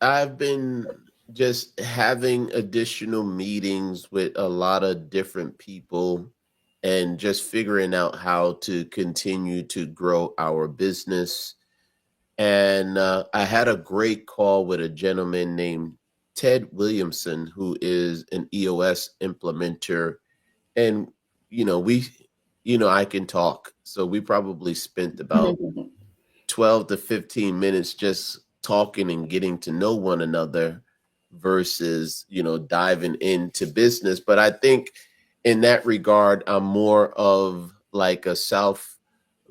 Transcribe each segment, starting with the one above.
I've been just having additional meetings with a lot of different people and just figuring out how to continue to grow our business. And I had a great call with a gentleman named Ted Williamson, who is an EOS implementer. And, we, I can talk. So we probably spent about 12 to 15 minutes just talking and getting to know one another versus, diving into business. But I think in that regard, I'm more of like a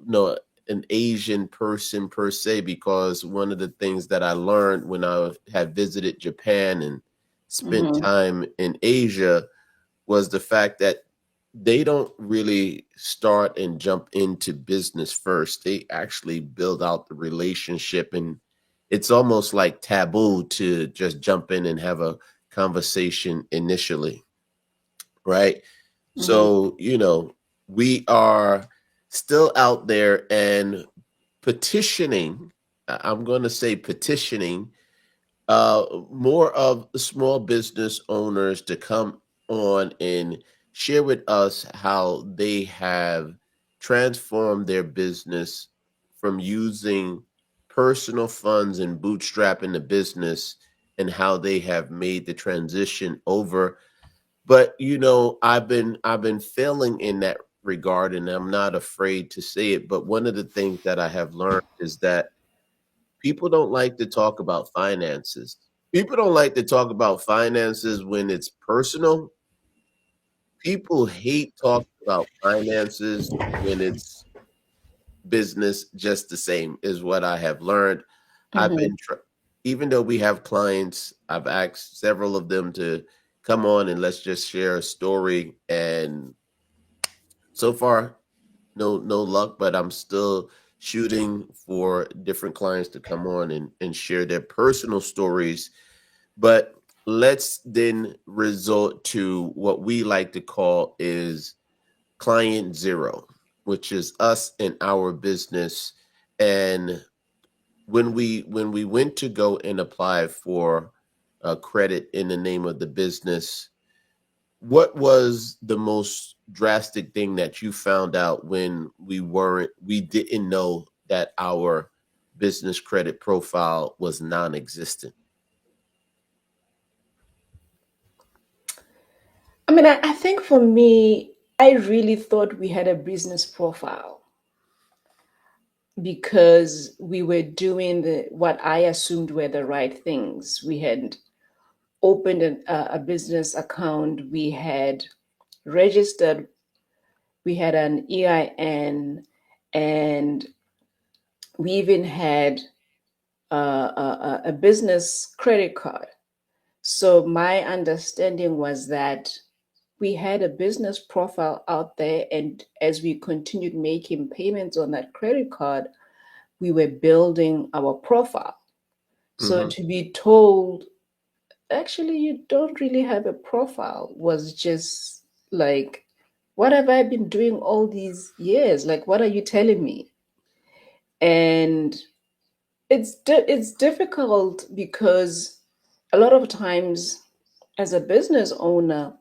no, an Asian person per se, because one of the things that I learned when I had visited Japan and spent Hmm. time in Asia was the fact that they don't really start and jump into business first. They actually build out the relationship, and it's almost like taboo to just jump in and have a conversation initially, right? Hmm. So, we are still out there and petitioning. I'm going to say petitioning more of small business owners to come on and share with us how they have transformed their business from using personal funds and bootstrapping the business, and how they have made the transition over. But I've been failing in that regard, and I'm not afraid to say it. But one of the things that I have learned is that people don't like to talk about finances. People don't like to talk about finances when it's personal. People hate talking about finances when it's business, just the same, is what I have learned. I've Hmm. been, even though we have clients, I've asked several of them to come on and let's just share a story. And so far, no luck, but I'm still shooting for different clients to come on and share their personal stories. But let's then resort to what we like to call is client zero, which is us and our business. And when we went to go and apply for a credit in the name of the business, what was the most drastic thing that you found out when we didn't know that our business credit profile was non-existent? I mean, I think for me, I really thought we had a business profile because we were doing what I assumed were the right things. We had opened a business account, we had registered, we had an EIN, and we even had a business credit card. So my understanding was that we had a business profile out there, and as we continued making payments on that credit card, we were building our profile. So Hmm. to be told, actually, you don't really have a profile was just like, what have I been doing all these years? Like, what are you telling me? And it's difficult because a lot of times as a business owner,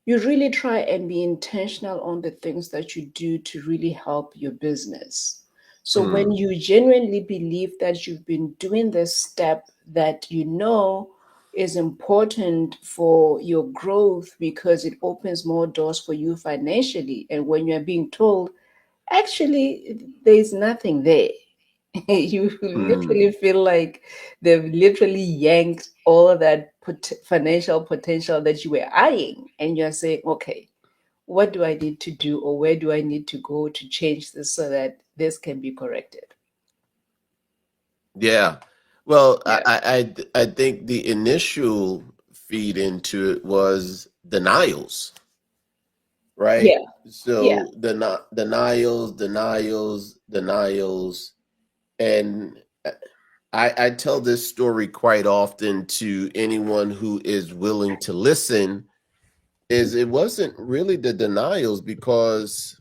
you really try and be intentional on the things that you do to really help your business. So when Mm. you genuinely believe that you've been doing this step that you know is important for your growth because it opens more doors for you financially, and when you're being told, actually, there's nothing there, you Mm. literally feel like they've literally yanked all of that financial potential that you were eyeing, and you're saying, okay, what do I need to do, or where do I need to go to change this so that this can be corrected? Yeah. Well, I, Yeah. I I I think the initial feed into it was denials, right? Yeah. Yeah. So denials, and I tell this story quite often to anyone who is willing to listen. Is it wasn't really the denials because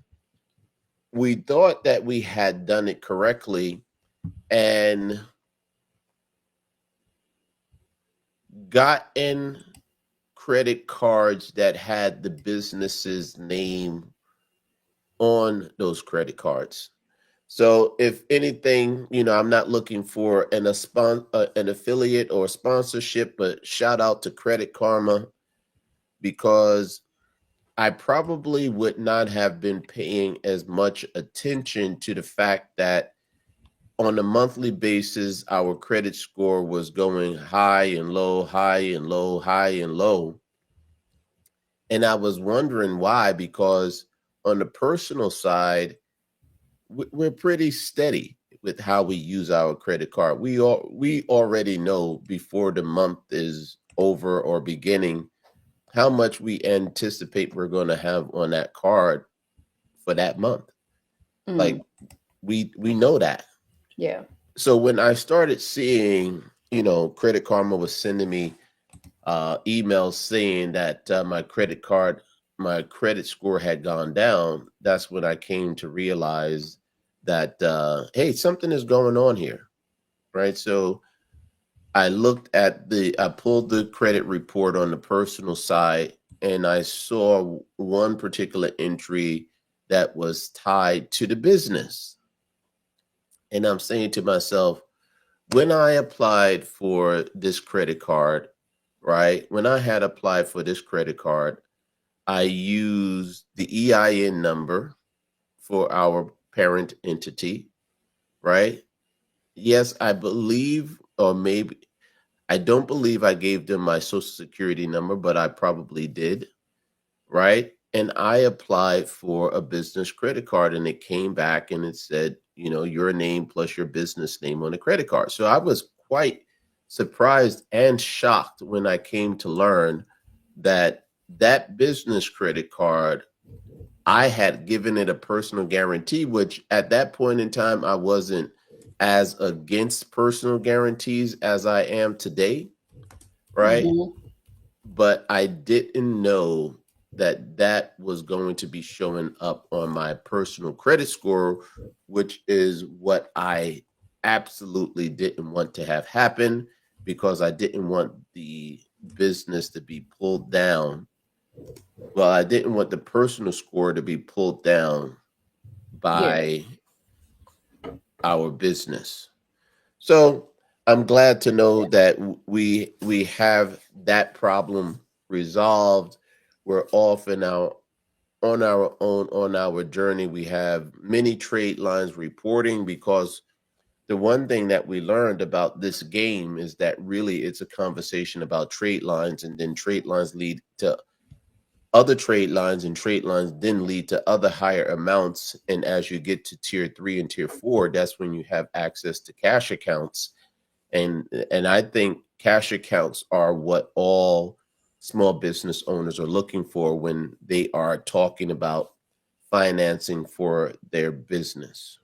we thought that we had done it correctly, and gotten credit cards that had the business's name on those credit cards. So if anything, I'm not looking for an affiliate or sponsorship, but shout out to Credit Karma, because I probably would not have been paying as much attention to the fact that on a monthly basis, our credit score was going high and low, high and low, high and low. And I was wondering why, because on the personal side, we're pretty steady with how we use our credit card. We already know before the month is over or beginning how much we anticipate we're going to have on that card for that month. Mm. Like we know that. Yeah. So when I started seeing, Credit Karma was sending me emails saying that my credit score had gone down, that's when I came to realize that, hey, something is going on here, right? So I pulled the credit report on the personal side, and I saw one particular entry that was tied to the business. And I'm saying to myself, when I applied for this credit card, right? When I had applied for this credit card, I used the EIN number for our parent entity, right? Yes, I believe, or maybe I don't believe I gave them my social security number, but I probably did, right? And I applied for a business credit card, and it came back and it said, your name plus your business name on the credit card. So I was quite surprised and shocked when I came to learn that that business credit card, I had given it a personal guarantee, which at that point in time, I wasn't as against personal guarantees as I am today, right? Hmm. But I didn't know that that was going to be showing up on my personal credit score, which is what I absolutely didn't want to have happen, because I didn't want the business to be pulled down. Well, I didn't want the personal score to be pulled down Yeah. by our business. So I'm glad to know that we have that problem resolved. We're off in our on our own on our journey. We have many trade lines reporting, because the one thing that we learned about this game is that really it's a conversation about trade lines, and then trade lines lead to other trade lines, and trade lines then lead to other higher amounts. And as you get to tier 3 and tier 4, that's when you have access to cash accounts. And I think cash accounts are what all small business owners are looking for when they are talking about financing for their business.